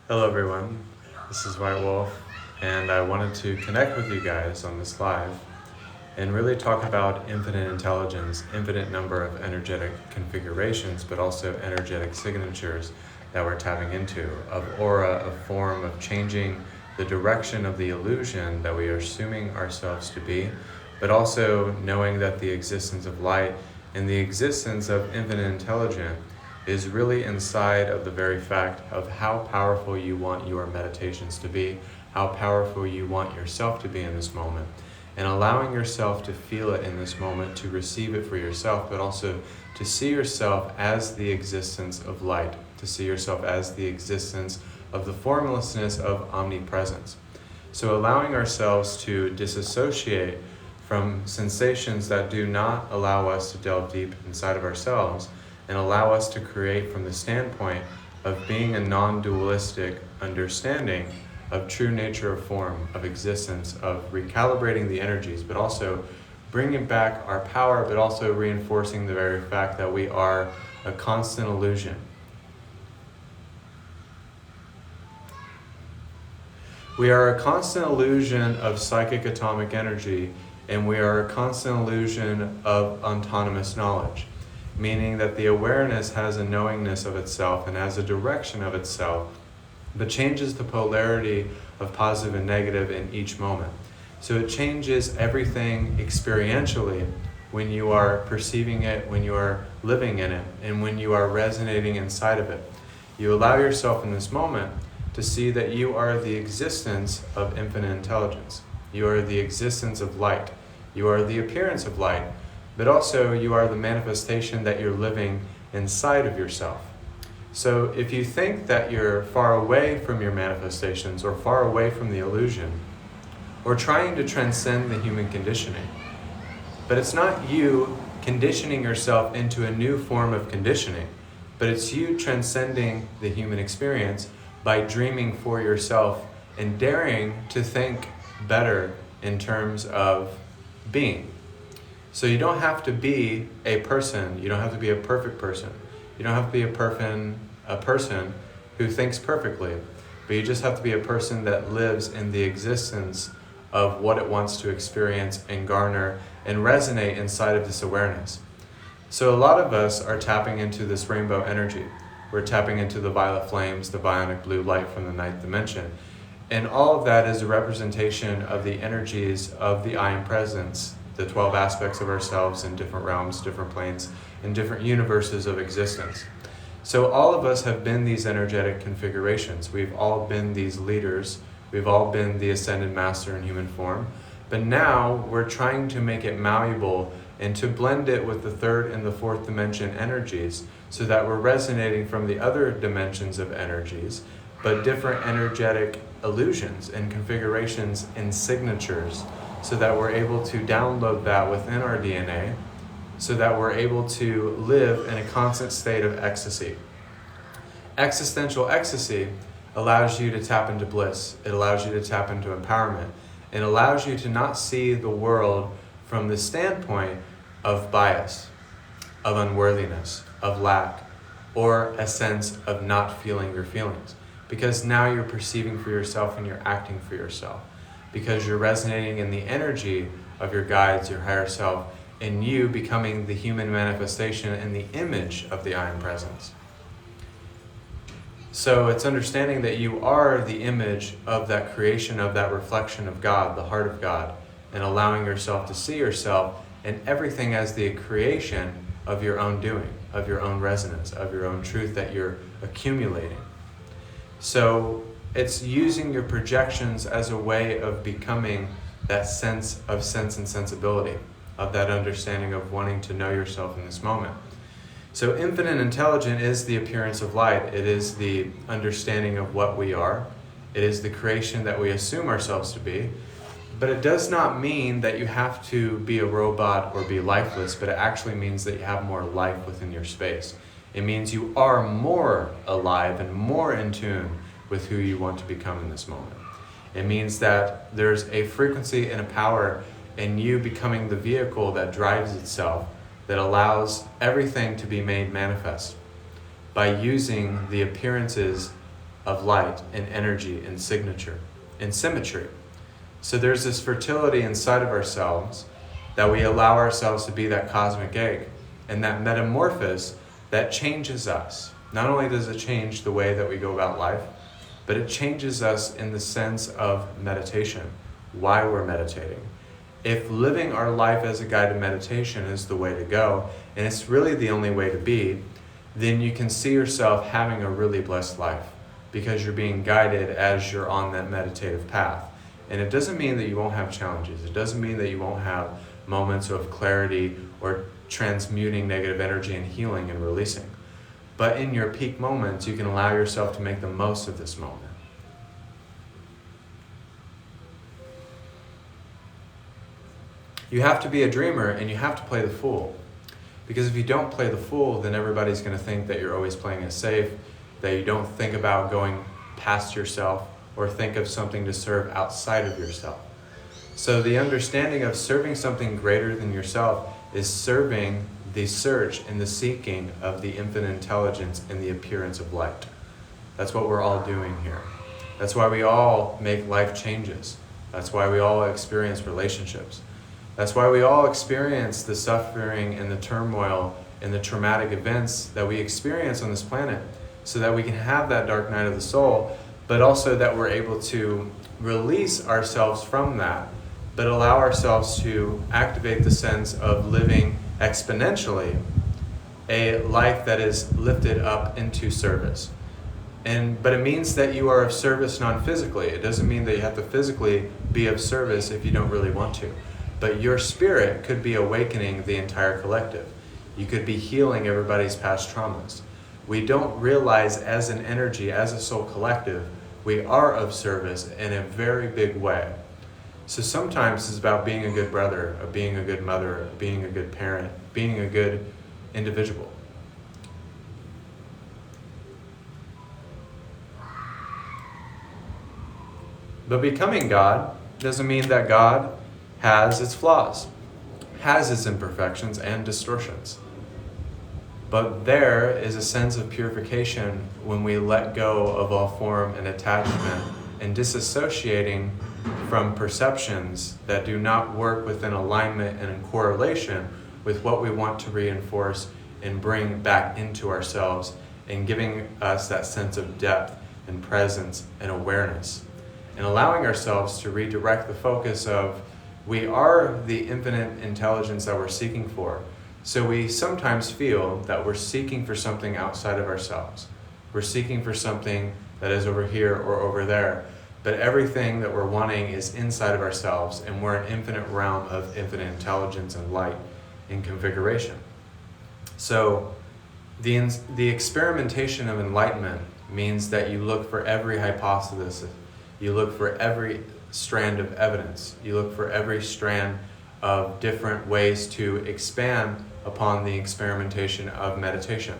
Hello everyone, this is White Wolf, and I wanted to connect with you guys on this live and really talk about infinite intelligence, infinite number of energetic configurations, but also energetic signatures that we're tapping into, of aura, of form, of changing the direction of the illusion that we are assuming ourselves to be, but also knowing that the existence of light and the existence of infinite intelligence is really inside of the very fact of how powerful you want your meditations to be, how powerful you want yourself to be in this moment, and allowing yourself to feel it in this moment, to receive it for yourself, but also to see yourself as the existence of light, to see yourself as the existence of the formlessness of omnipresence. So allowing ourselves to disassociate from sensations that do not allow us to delve deep inside of ourselves and allow us to create from the standpoint of being a non-dualistic understanding of true nature of form, of existence, of recalibrating the energies, but also bringing back our power, but also reinforcing the very fact that we are a constant illusion. We are a constant illusion of psychic atomic energy, and we are a constant illusion of autonomous knowledge, meaning that the awareness has a knowingness of itself and has a direction of itself, but changes the polarity of positive and negative in each moment. So it changes everything experientially when you are perceiving it, when you are living in it, and when you are resonating inside of it. You allow yourself in this moment to see that you are the existence of infinite intelligence. You are the existence of light. You are the appearance of light, but also you are the manifestation that you're living inside of yourself. So if you think that you're far away from your manifestations or far away from the illusion, or trying to transcend the human conditioning, but it's not you conditioning yourself into a new form of conditioning, but it's you transcending the human experience by dreaming for yourself and daring to think better in terms of being. So you don't have to be a person, you don't have to be a perfect person, you don't have to be a person who thinks perfectly, but you just have to be a person that lives in the existence of what it wants to experience and garner and resonate inside of this awareness. So a lot of us are tapping into this rainbow energy. We're tapping into the violet flames, the bionic blue light from the ninth dimension. And all of that is a representation of the energies of the I Am Presence, the 12 aspects of ourselves in different realms, different planes, and different universes of existence. So all of us have been these energetic configurations. We've all been these leaders. We've all been the ascended master in human form. But now we're trying to make it malleable and to blend it with the third and the fourth dimension energies so that we're resonating from the other dimensions of energies, but different energetic illusions and configurations and signatures, so that we're able to download that within our DNA, so that we're able to live in a constant state of ecstasy. Existential ecstasy allows you to tap into bliss. It allows you to tap into empowerment. It allows you to not see the world from the standpoint of bias, of unworthiness, of lack, or a sense of not feeling your feelings. Because now you're perceiving for yourself and you're acting for yourself. Because you're resonating in the energy of your guides, your higher self, and you becoming the human manifestation and the image of the I Am Presence. So it's understanding that you are the image of that creation, of that reflection of God, the heart of God, and allowing yourself to see yourself and everything as the creation of your own doing, of your own resonance, of your own truth that you're accumulating. So it's using your projections as a way of becoming that sense and sensibility, of that understanding of wanting to know yourself in this moment. So infinite intelligence is the appearance of light. It is the understanding of what we are. It is the creation that we assume ourselves to be. But it does not mean that you have to be a robot or be lifeless, but it actually means that you have more life within your space. It means you are more alive and more in tune with who you want to become in this moment. It means that there's a frequency and a power in you becoming the vehicle that drives itself, that allows everything to be made manifest by using the appearances of light and energy and signature and symmetry. So there's this fertility inside of ourselves that we allow ourselves to be that cosmic egg and that metamorphosis that changes us. Not only does it change the way that we go about life, but it changes us in the sense of meditation, why we're meditating. If living our life as a guided meditation is the way to go, and it's really the only way to be, then you can see yourself having a really blessed life because you're being guided as you're on that meditative path. And it doesn't mean that you won't have challenges. It doesn't mean that you won't have moments of clarity or transmuting negative energy and healing and releasing. But in your peak moments, you can allow yourself to make the most of this moment. You have to be a dreamer and you have to play the fool. Because if you don't play the fool, then everybody's going to think that you're always playing it safe, that you don't think about going past yourself or think of something to serve outside of yourself. So the understanding of serving something greater than yourself is serving the search and the seeking of the infinite intelligence and the appearance of light. That's what we're all doing here. That's why we all make life changes. That's why we all experience relationships. That's why we all experience the suffering and the turmoil and the traumatic events that we experience on this planet, so that we can have that dark night of the soul, but also that we're able to release ourselves from that, but allow ourselves to activate the sense of living exponentially a life that is lifted up into service. But it means that you are of service non-physically. It doesn't mean that you have to physically be of service if you don't really want to. But your spirit could be awakening the entire collective. You could be healing everybody's past traumas. We don't realize as an energy, as a soul collective, we are of service in a very big way. So sometimes it's about being a good brother, of being a good mother, of being a good parent, being a good individual. But becoming God doesn't mean that God has its flaws, has its imperfections and distortions. But there is a sense of purification when we let go of all form and attachment and disassociating from perceptions that do not work within alignment and in correlation with what we want to reinforce and bring back into ourselves, and giving us that sense of depth and presence and awareness, and allowing ourselves to redirect the focus of we are the infinite intelligence that we're seeking for. So we sometimes feel that we're seeking for something outside of ourselves. We're seeking for something that is over here or over there. But everything that we're wanting is inside of ourselves, and we're an infinite realm of infinite intelligence and light and configuration. So the experimentation of enlightenment means that you look for every hypothesis, you look for every strand of evidence, you look for every strand of different ways to expand upon the experimentation of meditation.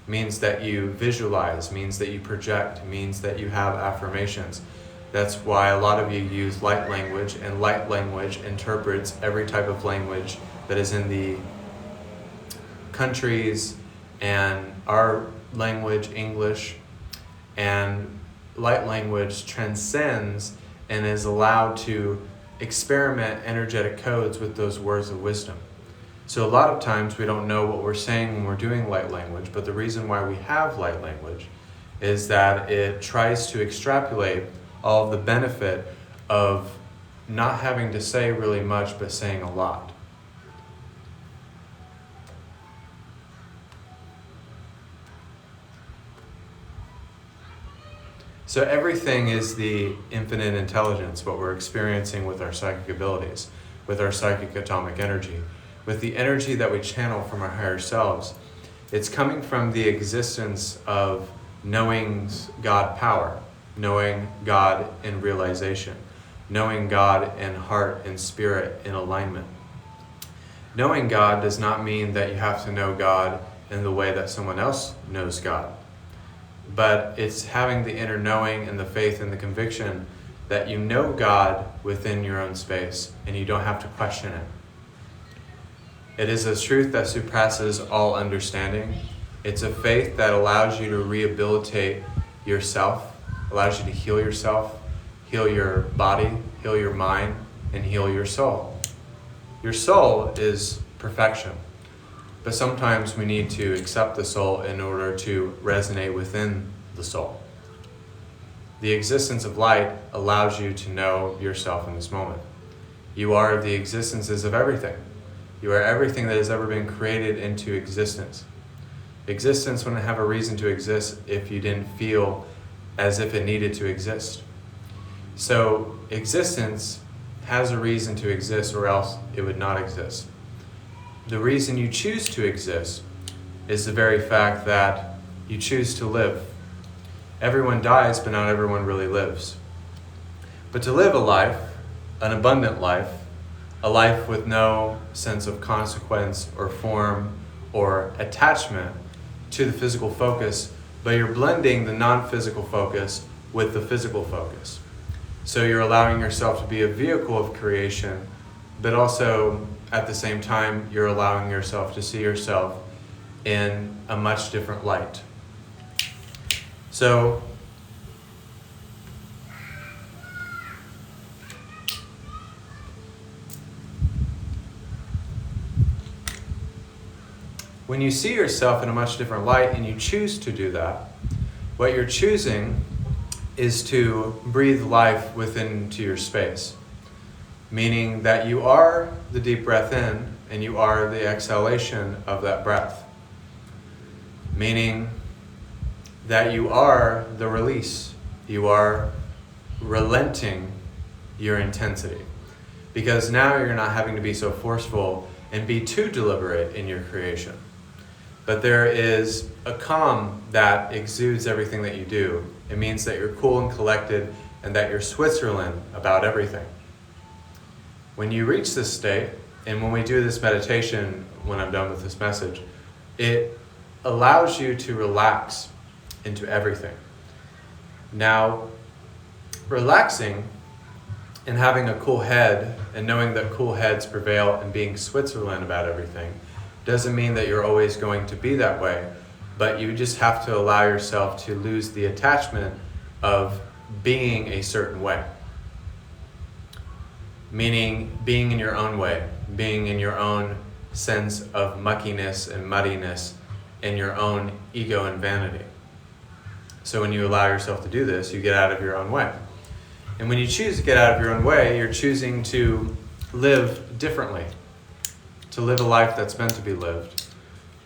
Means that you visualize, means that you project, means that you have affirmations. That's why a lot of you use light language, and light language interprets every type of language that is in the countries, and our language, English, and light language transcends and is allowed to experiment energetic codes with those words of wisdom. So a lot of times we don't know what we're saying when we're doing light language, but the reason why we have light language is that it tries to extrapolate all of the benefit of not having to say really much, but saying a lot. So everything is the infinite intelligence, what we're experiencing with our psychic abilities, with our psychic atomic energy, with the energy that we channel from our higher selves. It's coming from the existence of knowing God power, knowing God in realization, knowing God in heart and spirit in alignment. Knowing God does not mean that you have to know God in the way that someone else knows God. But it's having the inner knowing and the faith and the conviction that you know God within your own space and you don't have to question it. It is a truth that surpasses all understanding. It's a faith that allows you to rehabilitate yourself, allows you to heal yourself, heal your body, heal your mind, and heal your soul. Your soul is perfection, but sometimes we need to accept the soul in order to resonate within the soul. The existence of light allows you to know yourself in this moment. You are the existences of everything. You are everything that has ever been created into existence. Existence wouldn't have a reason to exist if you didn't feel as if it needed to exist. So existence has a reason to exist, or else it would not exist. The reason you choose to exist is the very fact that you choose to live. Everyone dies, but not everyone really lives. But to live a life, an abundant life, a life with no sense of consequence or form or attachment to the physical focus, but you're blending the non-physical focus with the physical focus. So you're allowing yourself to be a vehicle of creation, but also at the same time, you're allowing yourself to see yourself in a much different light. So, when you see yourself in a much different light and you choose to do that, what you're choosing is to breathe life within to your space. Meaning that you are the deep breath in and you are the exhalation of that breath. Meaning that you are the release. You are relenting your intensity. Because now you're not having to be so forceful and be too deliberate in your creation. But there is a calm that exudes everything that you do. It means that you're cool and collected and that you're Switzerland about everything. When you reach this state, and when we do this meditation, when I'm done with this message, it allows you to relax into everything. Now, relaxing and having a cool head and knowing that cool heads prevail and being Switzerland about everything doesn't mean that you're always going to be that way, but you just have to allow yourself to lose the attachment of being a certain way. Meaning being in your own way, being in your own sense of muckiness and muddiness, in your own ego and vanity. So when you allow yourself to do this, you get out of your own way. And when you choose to get out of your own way, you're choosing to live differently, to live a life that's meant to be lived,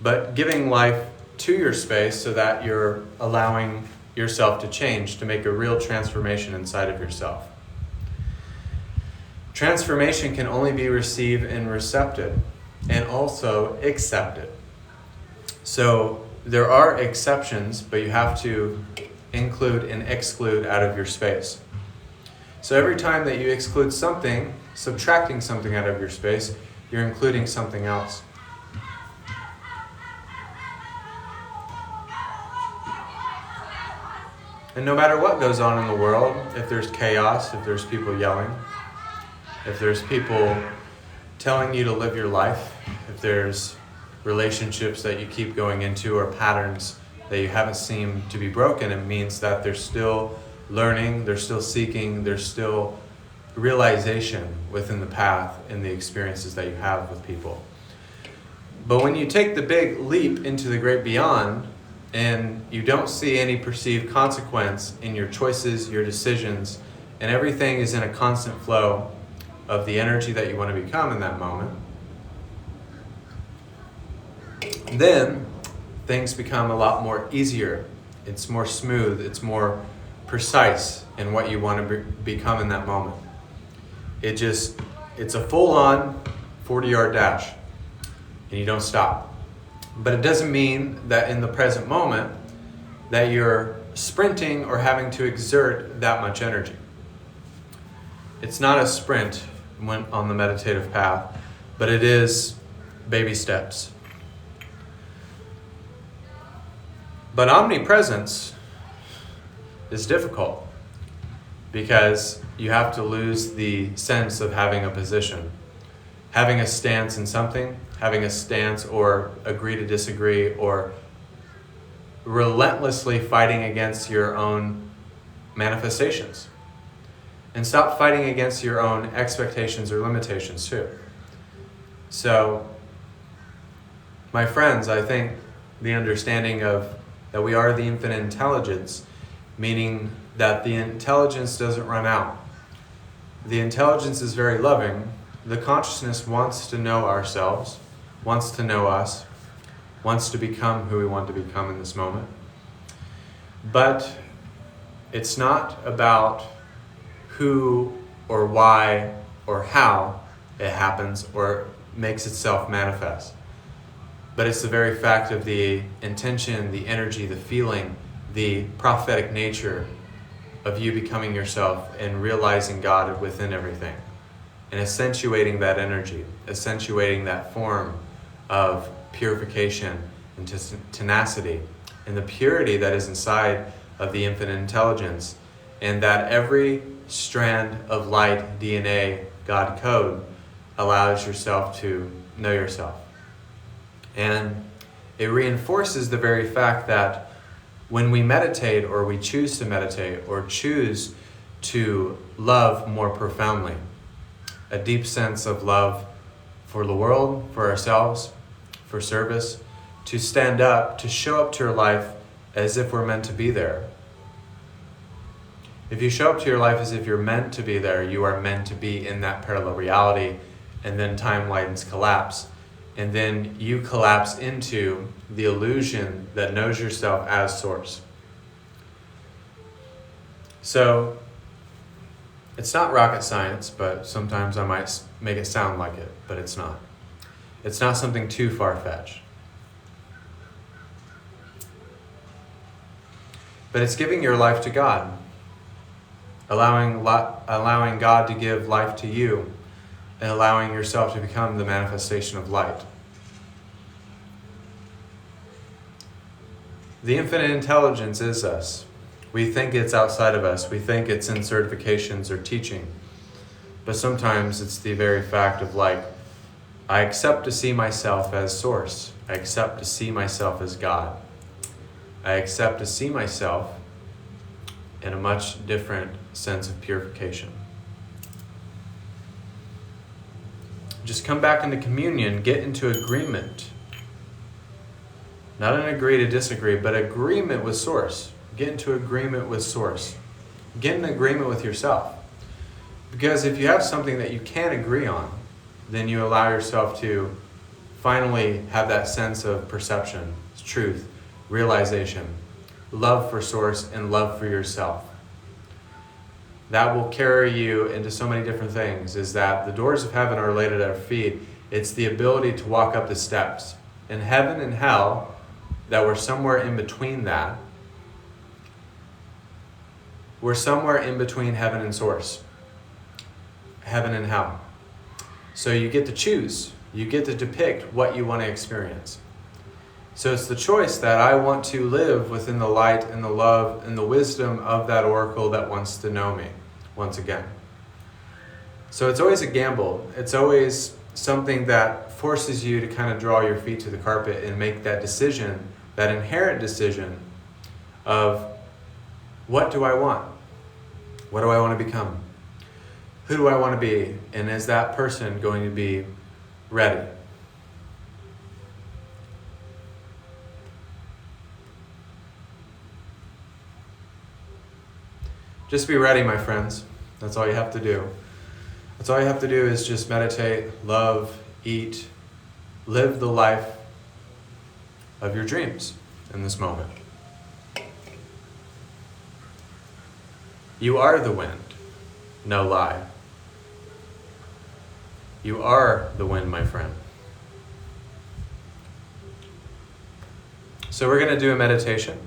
but giving life to your space so that you're allowing yourself to change, to make a real transformation inside of yourself. Transformation can only be received and recepted, and also accepted. So there are exceptions, but you have to include and exclude out of your space. So every time that you exclude something, subtracting something out of your space, you're including something else. And no matter what goes on in the world, if there's chaos, if there's people yelling, if there's people telling you to live your life, if there's relationships that you keep going into or patterns that you haven't seemed to be broken, it means that they're still learning, they're still seeking, there's still realization within the path and the experiences that you have with people. But when you take the big leap into the great beyond and you don't see any perceived consequence in your choices, your decisions, and everything is in a constant flow of the energy that you want to become in that moment, then things become a lot more easier. It's more smooth, it's more precise in what you want to become in that moment. It's a full-on 40-yard dash, and you don't stop. But it doesn't mean that in the present moment that you're sprinting or having to exert that much energy. It's not a sprint when on the meditative path, but it is baby steps. But omnipresence is difficult because you have to lose the sense of having a position. Having a stance in something, having a stance or agree to disagree or relentlessly fighting against your own manifestations. And stop fighting against your own expectations or limitations too. So, my friends, I think the understanding of that we are the infinite intelligence, meaning that the intelligence doesn't run out. The intelligence is very loving. The consciousness wants to know ourselves, wants to know us, wants to become who we want to become in this moment. But it's not about who or why or how it happens or makes itself manifest. But it's the very fact of the intention, the energy, the feeling, the prophetic nature of you becoming yourself and realizing God within everything. And accentuating that energy, accentuating that form of purification and tenacity, and the purity that is inside of the infinite intelligence, and that every strand of light, DNA, God code allows yourself to know yourself. And it reinforces the very fact that when we meditate or we choose to meditate or choose to love more profoundly, a deep sense of love for the world, for ourselves, for service, to stand up, to show up to your life as if we're meant to be there. If you show up to your life as if you're meant to be there, you are meant to be in that parallel reality, and then timelines collapse. And then you collapse into the illusion that knows yourself as source. So, it's not rocket science, but sometimes I might make it sound like it, but it's not. It's not something too far-fetched. But it's giving your life to God. Allowing God to give life to you, and allowing yourself to become the manifestation of light. The infinite intelligence is us. We think it's outside of us. We think it's in certifications or teaching. But sometimes it's the very fact of I accept to see myself as source. I accept to see myself as God. I accept to see myself in a much different sense of purification. Just come back into communion, get into agreement. Not an agree to disagree, but agreement with Source. Get into agreement with Source. Get in agreement with yourself. Because if you have something that you can't agree on, then you allow yourself to finally have that sense of perception, truth, realization, love for Source, and love for yourself. That will carry you into so many different things, is that the doors of heaven are laid at our feet. It's the ability to walk up the steps. In heaven and hell, that we're somewhere in between that. We're somewhere in between heaven and Source. Heaven and hell. So you get to choose. You get to depict what you want to experience. So it's the choice that I want to live within the light and the love and the wisdom of that oracle that wants to know me once again. So it's always a gamble. It's always something that forces you to kind of draw your feet to the carpet and make that decision, that inherent decision of what do I want? What do I want to become? Who do I want to be? And is that person going to be ready? Just be ready, my friends. That's all you have to do. That's all you have to do is just meditate, love, eat, live the life of your dreams in this moment. You are the wind, no lie. You are the wind, my friend. So we're going to do a meditation.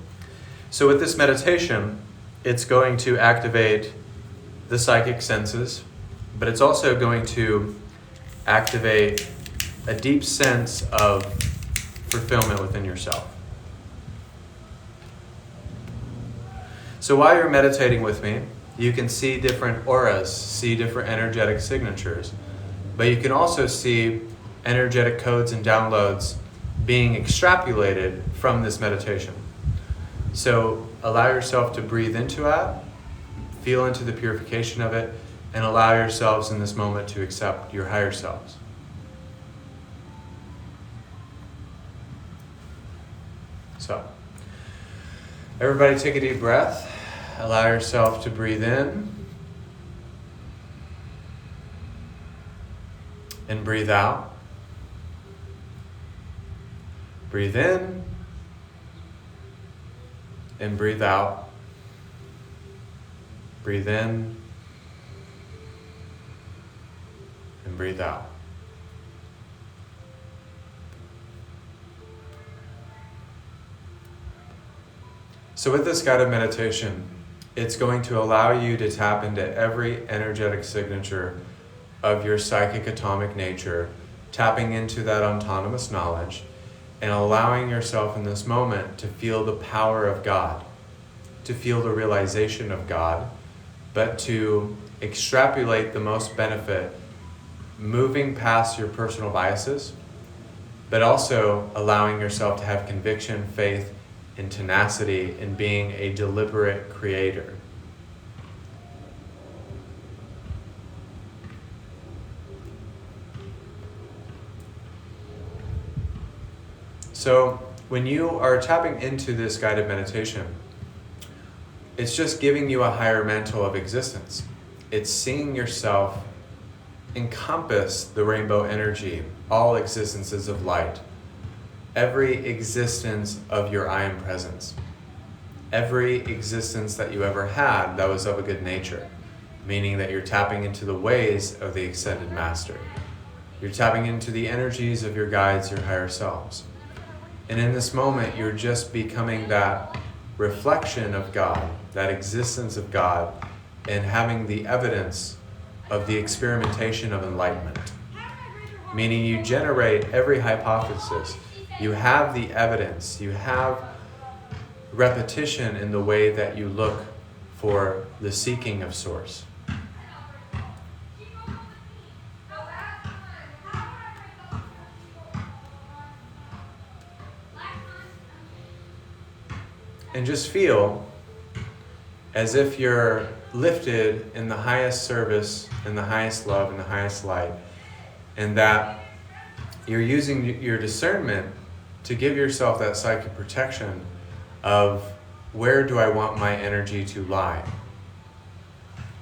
So with this meditation, it's going to activate the psychic senses, but it's also going to activate a deep sense of fulfillment within yourself. So while you're meditating with me, you can see different auras, see different energetic signatures, but you can also see energetic codes and downloads being extrapolated from this meditation. So allow yourself to breathe into that, feel into the purification of it, and allow yourselves in this moment to accept your higher selves. So, everybody take a deep breath. Allow yourself to breathe in and breathe out. Breathe in and breathe out. Breathe in and breathe out. So with this guided meditation, it's going to allow you to tap into every energetic signature of your psychic atomic nature, tapping into that autonomous knowledge, and allowing yourself in this moment to feel the power of God, to feel the realization of God, but to extrapolate the most benefit, moving past your personal biases, but also allowing yourself to have conviction, faith, and tenacity in being a deliberate creator. So when you are tapping into this guided meditation, it's just giving you a higher mantle of existence. It's seeing yourself encompass the rainbow energy, all existences of light, every existence of your I am presence, every existence that you ever had that was of a good nature, meaning that you're tapping into the ways of the Ascended Master. You're tapping into the energies of your guides, your higher selves. And in this moment, you're just becoming that reflection of God, that existence of God, and having the evidence of the experimentation of enlightenment. Meaning you generate every hypothesis. You have the evidence. You have repetition in the way that you look for the seeking of Source. And just feel as if you're lifted in the highest service, in the highest love, in the highest light, and that you're using your discernment to give yourself that psychic protection of where do I want my energy to lie?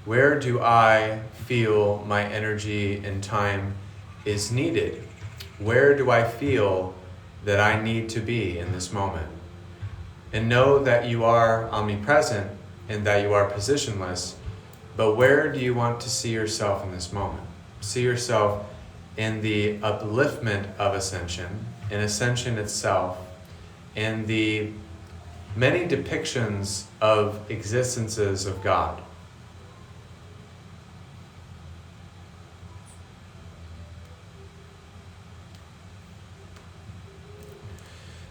Where do I feel my energy and time is needed? Where do I feel that I need to be in this moment? And know that you are omnipresent and that you are positionless, but where do you want to see yourself in this moment? See yourself in the upliftment of ascension, in ascension itself, in the many depictions of existences of God.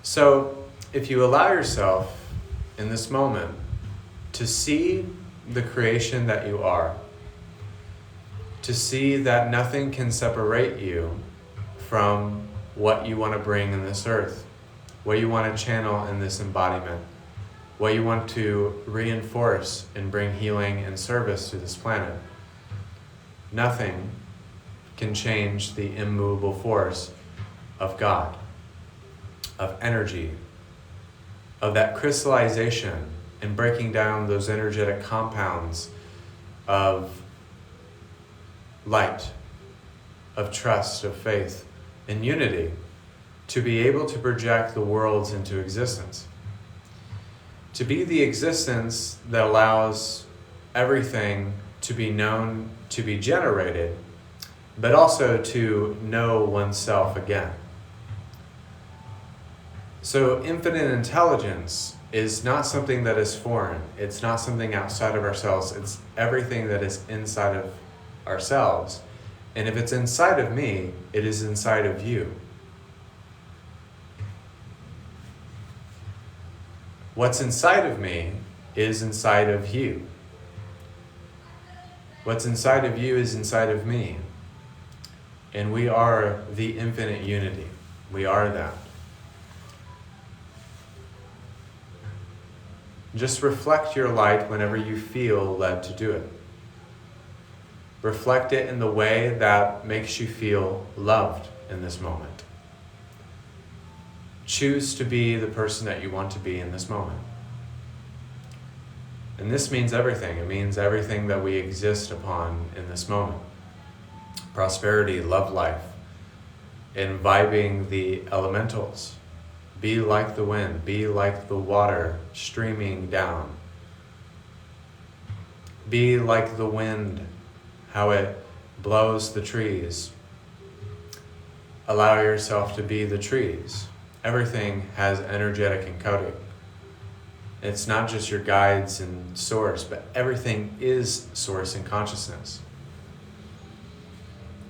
So, if you allow yourself in this moment to see the creation that you are, to see that nothing can separate you from what you want to bring in this earth, what you want to channel in this embodiment, what you want to reinforce and bring healing and service to this planet. Nothing can change the immovable force of God, of energy, of that crystallization and breaking down those energetic compounds of light, of trust, of faith, and unity to be able to project the worlds into existence. To be the existence that allows everything to be known, to be generated, but also to know oneself again. So infinite intelligence is not something that is foreign. It's not something outside of ourselves. It's everything that is inside of ourselves. And if it's inside of me, it is inside of you. What's inside of me is inside of you. What's inside of you is inside of me. And we are the infinite unity. We are that. Just reflect your light whenever you feel led to do it. Reflect it in the way that makes you feel loved in this moment. Choose to be the person that you want to be in this moment. And this means everything. It means everything that we exist upon in this moment. Prosperity, love life, imbibing the elementals. Be like the wind, be like the water streaming down. Be like the wind, how it blows the trees. Allow yourself to be the trees. Everything has energetic encoding. It's not just your guides and source, but everything is source and consciousness.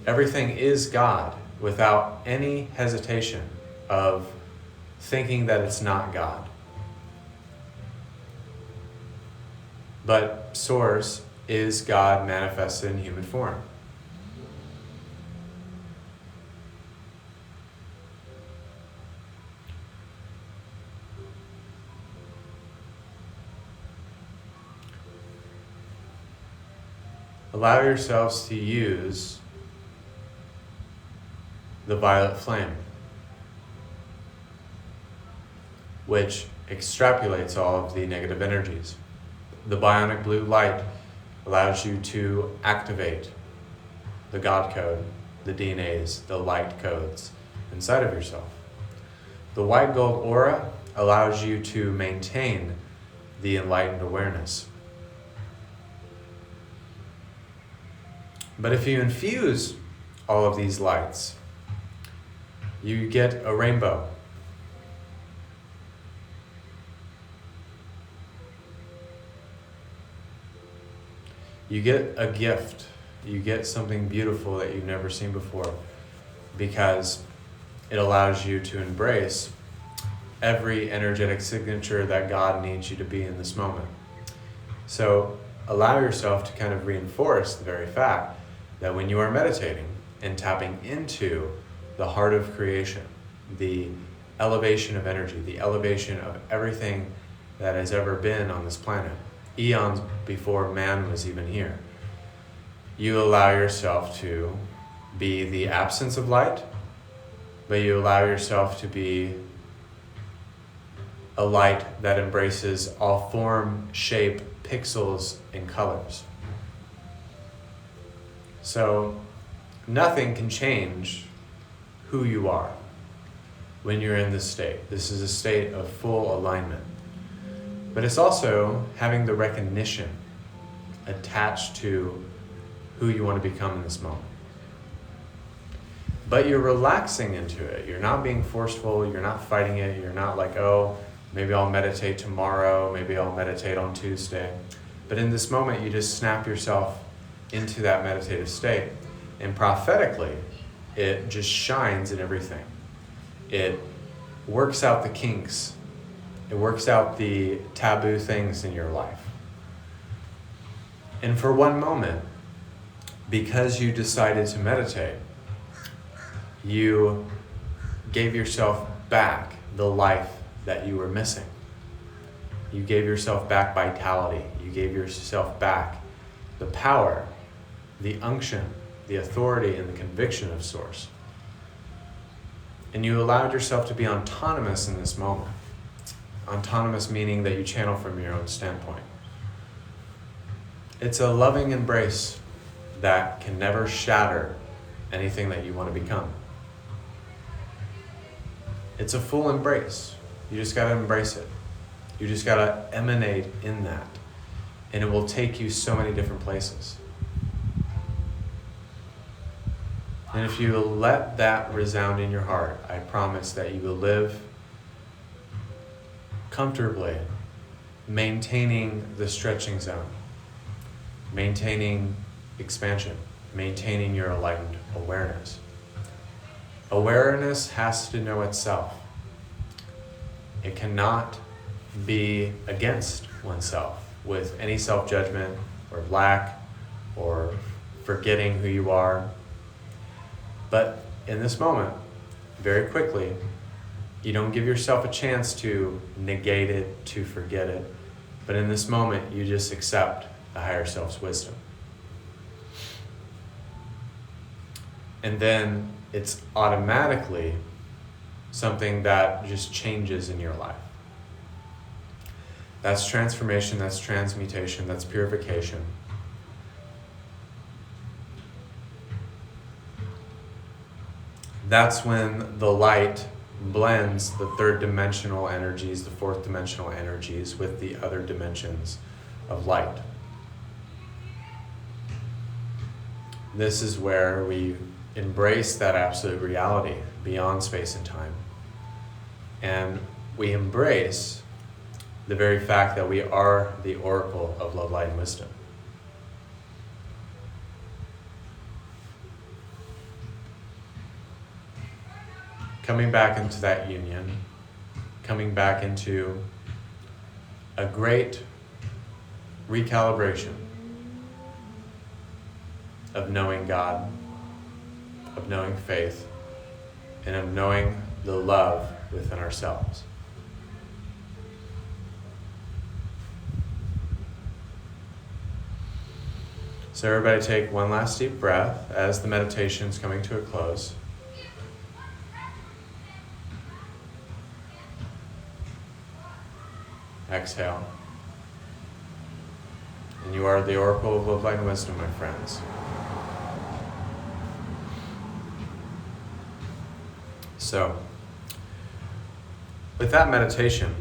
Everything is God without any hesitation of thinking that it's not God. But source is God manifested in human form. Allow yourselves to use the violet flame, which extrapolates all of the negative energies. The bionic blue light allows you to activate the God code, the DNAs, the light codes inside of yourself. The white gold aura allows you to maintain the enlightened awareness. But if you infuse all of these lights, you get a rainbow. You get a gift. You get something beautiful that you've never seen before, because it allows you to embrace every energetic signature that God needs you to be in this moment. So allow yourself to kind of reinforce the very fact that when you are meditating and tapping into the heart of creation, the elevation of energy, the elevation of everything that has ever been on this planet, eons before man was even here, you allow yourself to be the absence of light, but you allow yourself to be a light that embraces all form, shape, pixels, and colors. So nothing can change who you are when you're in this state. This is a state of full alignment. But it's also having the recognition attached to who you want to become in this moment. But you're relaxing into it. You're not being forceful. You're not fighting it. You're not like, oh, maybe I'll meditate tomorrow. Maybe I'll meditate on Tuesday. But in this moment, you just snap yourself into that meditative state. And prophetically, it just shines in everything. It works out the kinks. It works out the taboo things in your life. And for one moment, because you decided to meditate, you gave yourself back the life that you were missing. You gave yourself back vitality. You gave yourself back the power, the unction, the authority, and the conviction of Source. And you allowed yourself to be autonomous in this moment. Autonomous meaning that you channel from your own standpoint. It's a loving embrace that can never shatter anything that you want to become. It's a full embrace. You just got to embrace it. You just got to emanate in that. And it will take you so many different places. And if you let that resound in your heart, I promise that you will live comfortably, maintaining the stretching zone, maintaining expansion, maintaining your enlightened awareness. Awareness has to know itself. It cannot be against oneself with any self-judgment or lack or forgetting who you are. But in this moment, very quickly, you don't give yourself a chance to negate it, to forget it. But in this moment, you just accept the higher self's wisdom. And then it's automatically something that just changes in your life. That's transformation, that's transmutation, that's purification. That's when the light blends the third dimensional energies, the fourth dimensional energies with the other dimensions of light. This is where we embrace that absolute reality beyond space and time. And we embrace the very fact that we are the oracle of love, light, and wisdom. Coming back into that union, coming back into a great recalibration of knowing God, of knowing faith, and of knowing the love within ourselves. So everybody take one last deep breath as the meditation is coming to a close. Exhale. And you are the oracle of love, light, and wisdom, my friends. So, with that meditation,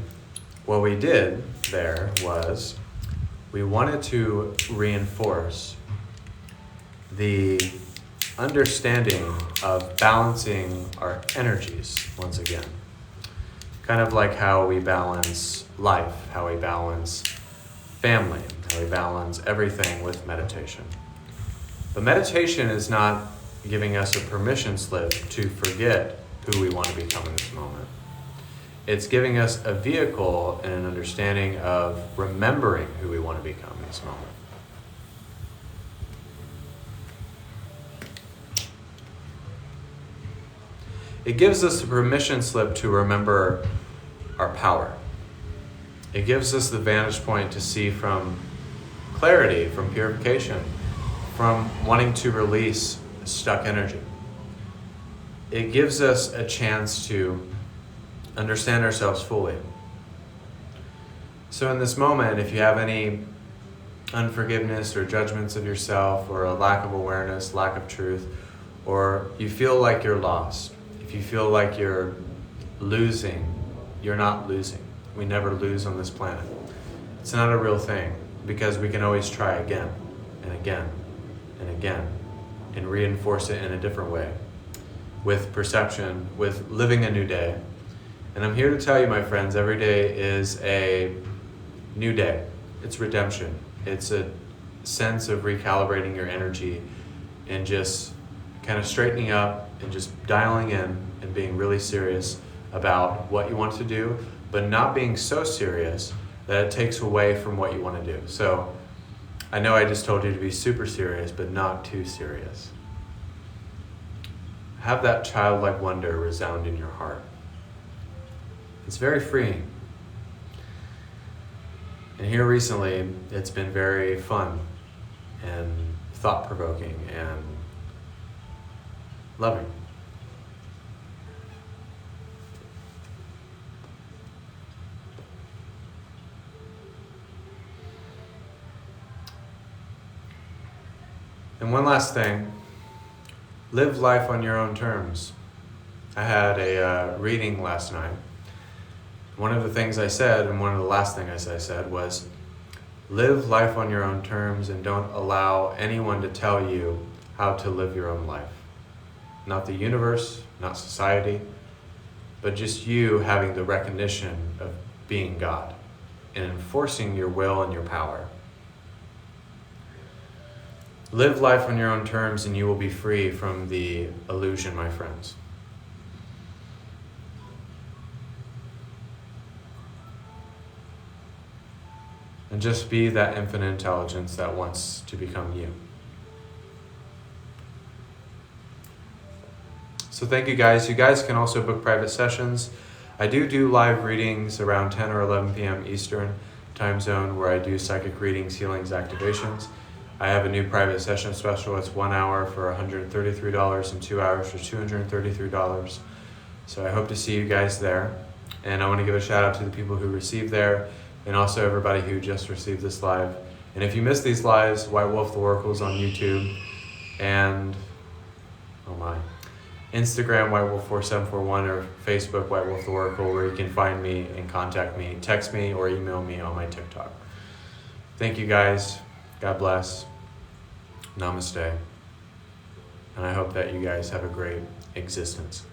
what we did there was we wanted to reinforce the understanding of balancing our energies once again. Kind of like how we balance life, how we balance family, how we balance everything with meditation. But meditation is not giving us a permission slip to forget who we want to become in this moment. It's giving us a vehicle and an understanding of remembering who we want to become in this moment. It gives us a permission slip to remember our power. It gives us the vantage point to see from clarity, from purification, from wanting to release stuck energy. It gives us a chance to understand ourselves fully. So in this moment, if you have any unforgiveness or judgments of yourself, or a lack of awareness, lack of truth, or you feel like you're lost, if you feel like you're losing, you're not losing. We never lose on this planet. It's not a real thing, because we can always try again and again and again and reinforce it in a different way, with perception, with living a new day. And I'm here to tell you, my friends, every day is a new day. It's redemption. It's a sense of recalibrating your energy and just kind of straightening up and just dialing in and being really serious about what you want to do, but not being so serious that it takes away from what you want to do. So I know I just told you to be super serious, but not too serious. Have that childlike wonder resound in your heart. It's very freeing. And here recently, it's been very fun and thought-provoking and loving. And one last thing, live life on your own terms. I had a reading last night. One of the things I said, and one of the last things I said was, live life on your own terms and don't allow anyone to tell you how to live your own life. Not the universe, not society, but just you having the recognition of being God and enforcing your will and your power. Live life on your own terms and you will be free from the illusion, my friends. And just be that infinite intelligence that wants to become you. So thank you guys. You guys can also book private sessions. I do live readings around 10 or 11 p.m. Eastern time zone where I do psychic readings, healings, activations. I have a new private session special. It's 1 hour for $133 and 2 hours for $233. So I hope to see you guys there. And I want to give a shout out to the people who received there and also everybody who just received this live. And if you missed these lives, White Wolf the Oracle is on YouTube and, oh my, Instagram whitewolf4741 or Facebook White Wolf the Oracle, where you can find me and contact me, text me or email me on my TikTok. Thank you guys. God bless. Namaste. And I hope that you guys have a great existence.